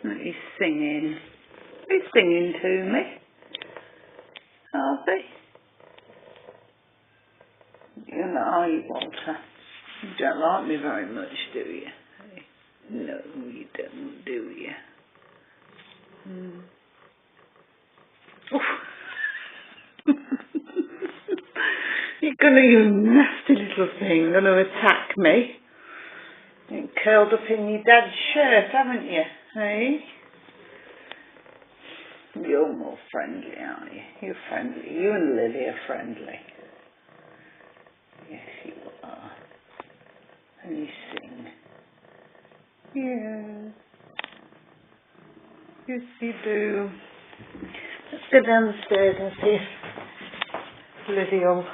Isn't he singing? He's singing to me. Are they? You know, Walter, you don't like me very much, do you? No, you don't, do you? You're gonna, you nasty little thing, gonna attack me. You're curled up in your dad's shirt, haven't you? Hey? You're more friendly, aren't you? You're friendly. You and Lily are friendly. Yes, you are. And you sing. Yeah. Yes, you do. Let's go downstairs and see if Lily will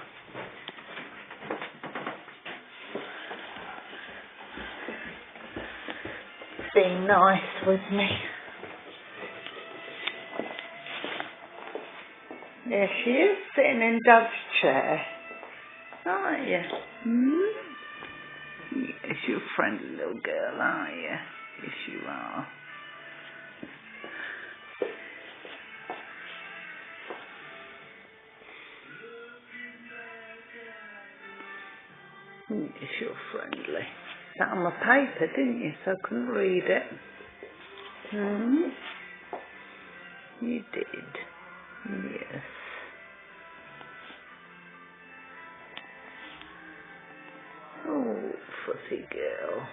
be nice with me. There she is, sitting in Dad's chair. Aren't you? Yes, you're a friendly little girl, aren't you? Yes, you are. Yes, you're friendly. Sat on my paper, didn't you? So I couldn't read it. You did. Yes. Oh, fussy girl.